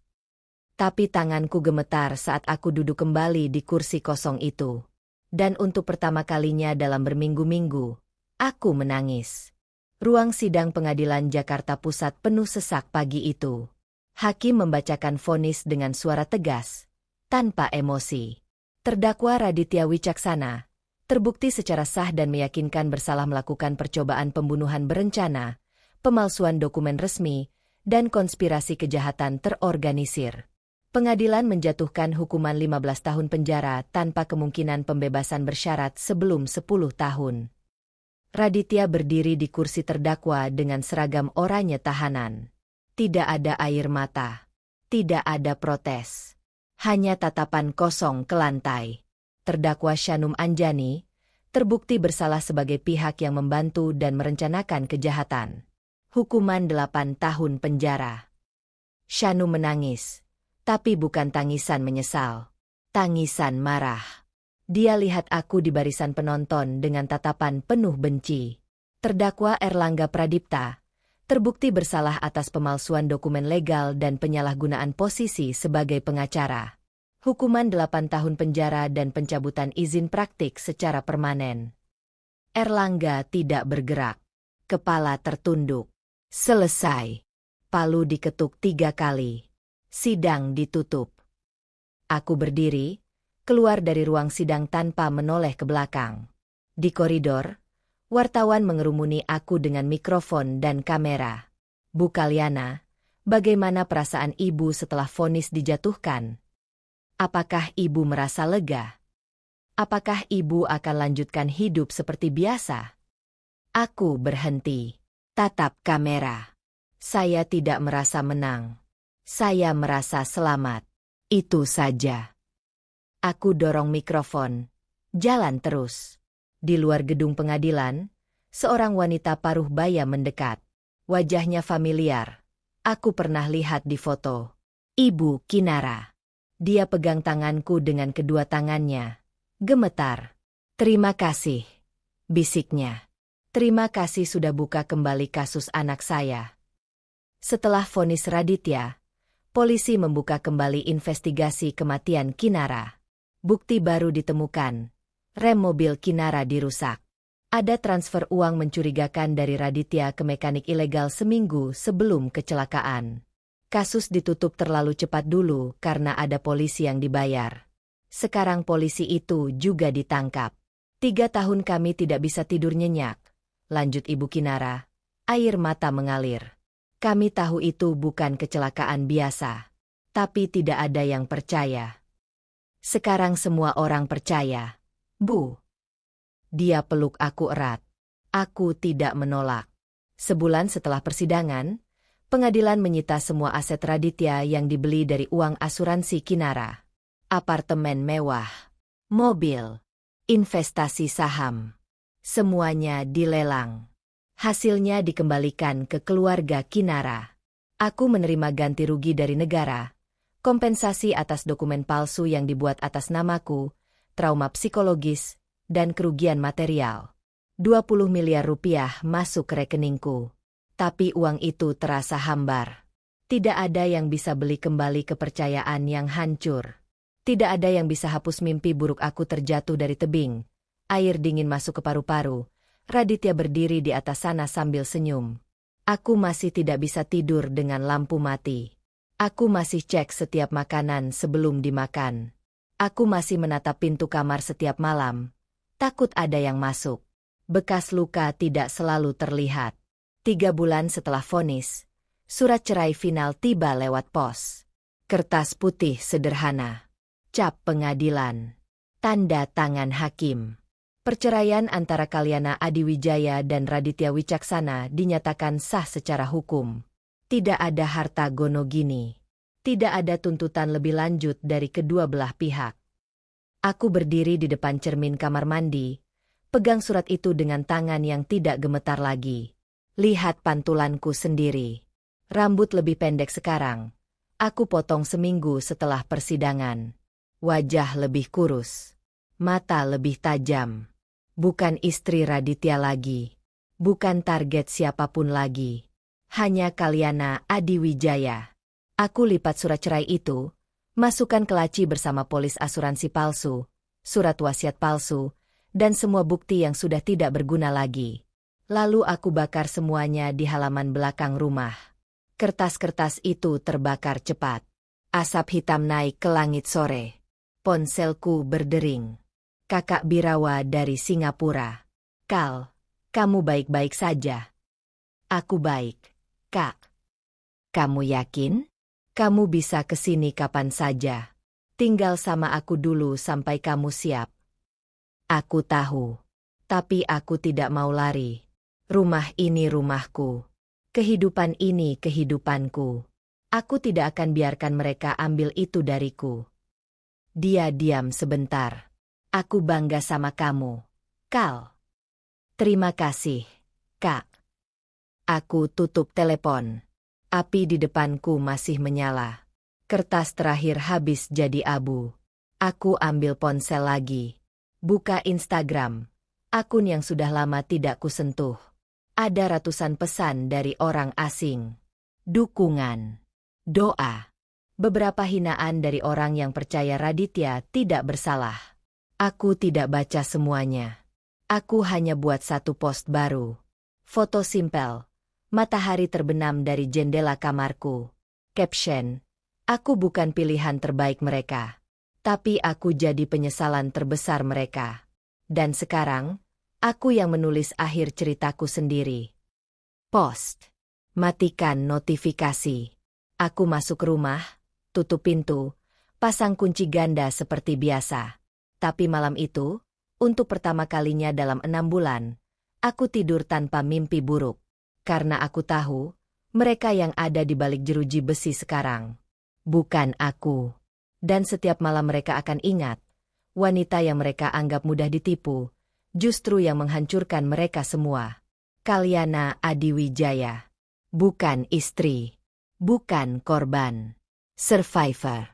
Tapi tanganku gemetar saat aku duduk kembali di kursi kosong itu. Dan untuk pertama kalinya dalam berminggu-minggu, aku menangis. Ruang sidang pengadilan Jakarta Pusat penuh sesak pagi itu. Hakim membacakan vonis dengan suara tegas, tanpa emosi. Terdakwa Raditya Wicaksana terbukti secara sah dan meyakinkan bersalah melakukan percobaan pembunuhan berencana, pemalsuan dokumen resmi, dan konspirasi kejahatan terorganisir. Pengadilan menjatuhkan hukuman 15 tahun penjara tanpa kemungkinan pembebasan bersyarat sebelum 10 tahun. Raditya berdiri di kursi terdakwa dengan seragam oranye tahanan. Tidak ada air mata. Tidak ada protes. Hanya tatapan kosong ke lantai. Terdakwa Shanum Anjani terbukti bersalah sebagai pihak yang membantu dan merencanakan kejahatan. Hukuman 8 tahun penjara. Shanum menangis, tapi bukan tangisan menyesal. Tangisan marah. Dia lihat aku di barisan penonton dengan tatapan penuh benci. Terdakwa Erlangga Pradipta terbukti bersalah atas pemalsuan dokumen legal dan penyalahgunaan posisi sebagai pengacara. Hukuman 8 tahun penjara dan pencabutan izin praktik secara permanen. Erlangga tidak bergerak. Kepala tertunduk. Selesai. Palu diketuk 3 kali. Sidang ditutup. Aku berdiri, keluar dari ruang sidang tanpa menoleh ke belakang. Di koridor, Wartawan mengerumuni aku dengan mikrofon dan kamera. Bu Kalyana, bagaimana perasaan ibu setelah vonis dijatuhkan? Apakah ibu merasa lega? Apakah ibu akan lanjutkan hidup seperti biasa? Aku berhenti. Tatap kamera. Saya tidak merasa menang. Saya merasa selamat. Itu saja. Aku dorong mikrofon. Jalan terus. Di luar gedung pengadilan, seorang wanita paruh baya mendekat. Wajahnya familiar. Aku pernah lihat di foto. Ibu Kinara. Dia pegang tanganku dengan kedua tangannya. Gemetar. Terima kasih. Bisiknya. Terima kasih sudah buka kembali kasus anak saya. Setelah vonis Raditya, polisi membuka kembali investigasi kematian Kinara. Bukti baru ditemukan. Rem mobil Kinara dirusak. Ada transfer uang mencurigakan dari Raditya ke mekanik ilegal seminggu sebelum kecelakaan. Kasus ditutup terlalu cepat dulu karena ada polisi yang dibayar. Sekarang polisi itu juga ditangkap. 3 tahun kami tidak bisa tidur nyenyak. Lanjut Ibu Kinara. Air mata mengalir. Kami tahu itu bukan kecelakaan biasa. Tapi tidak ada yang percaya. Sekarang semua orang percaya. Bu. Dia peluk aku erat. Aku tidak menolak. Sebulan setelah persidangan, pengadilan menyita semua aset Raditya yang dibeli dari uang asuransi Kinara. Apartemen mewah, mobil, investasi saham. Semuanya dilelang. Hasilnya dikembalikan ke keluarga Kinara. Aku menerima ganti rugi dari negara, kompensasi atas dokumen palsu yang dibuat atas namaku, trauma psikologis, dan kerugian material. 20 miliar rupiah masuk ke rekeningku. Tapi uang itu terasa hambar. Tidak ada yang bisa beli kembali kepercayaan yang hancur. Tidak ada yang bisa hapus mimpi buruk aku terjatuh dari tebing. Air dingin masuk ke paru-paru. Raditya berdiri di atas sana sambil senyum. Aku masih tidak bisa tidur dengan lampu mati. Aku masih cek setiap makanan sebelum dimakan. Aku masih menatap pintu kamar setiap malam. Takut ada yang masuk. Bekas luka tidak selalu terlihat. 3 bulan setelah vonis, surat cerai final tiba lewat pos. Kertas putih sederhana. Cap pengadilan. Tanda tangan hakim. Perceraian antara Kalyana Adiwijaya dan Raditya Wicaksana dinyatakan sah secara hukum. Tidak ada harta gonogini. Tidak ada tuntutan lebih lanjut dari kedua belah pihak. Aku berdiri di depan cermin kamar mandi, pegang surat itu dengan tangan yang tidak gemetar lagi. Lihat pantulanku sendiri. Rambut lebih pendek sekarang. Aku potong seminggu setelah persidangan. Wajah lebih kurus. Mata lebih tajam. Bukan istri Raditya lagi. Bukan target siapapun lagi. Hanya Kalyana Adiwijaya. Aku lipat surat cerai itu, masukkan ke laci bersama polis asuransi palsu, surat wasiat palsu, dan semua bukti yang sudah tidak berguna lagi. Lalu aku bakar semuanya di halaman belakang rumah. Kertas-kertas itu terbakar cepat. Asap hitam naik ke langit sore. Ponselku berdering. Kakak Birawa dari Singapura. Kal, kamu baik-baik saja. Aku baik, Kak. Kamu yakin? Kamu bisa ke sini kapan saja. Tinggal sama aku dulu sampai kamu siap. Aku tahu. Tapi aku tidak mau lari. Rumah ini rumahku. Kehidupan ini kehidupanku. Aku tidak akan biarkan mereka ambil itu dariku. Dia diam sebentar. Aku bangga sama kamu, Kal. Terima kasih, Kak. Aku tutup telepon. Api di depanku masih menyala. Kertas terakhir habis jadi abu. Aku ambil ponsel lagi. Buka Instagram. Akun yang sudah lama tidak kusentuh. Ada ratusan pesan dari orang asing. Dukungan. Doa. Beberapa hinaan dari orang yang percaya Raditya tidak bersalah. Aku tidak baca semuanya. Aku hanya buat satu post baru. Foto simpel. Matahari terbenam dari jendela kamarku. Caption. Aku bukan pilihan terbaik mereka. Tapi aku jadi penyesalan terbesar mereka. Dan sekarang, Aku yang menulis akhir ceritaku sendiri. Post. Matikan notifikasi. Aku masuk rumah, tutup pintu, pasang kunci ganda seperti biasa. Tapi malam itu, untuk pertama kalinya dalam 6 bulan, aku tidur tanpa mimpi buruk. Karena aku tahu, mereka yang ada di balik jeruji besi sekarang. Bukan aku. Dan setiap malam mereka akan ingat, wanita yang mereka anggap mudah ditipu, justru yang menghancurkan mereka semua. Kalyana Adiwijaya. Bukan istri. Bukan korban. Survivor.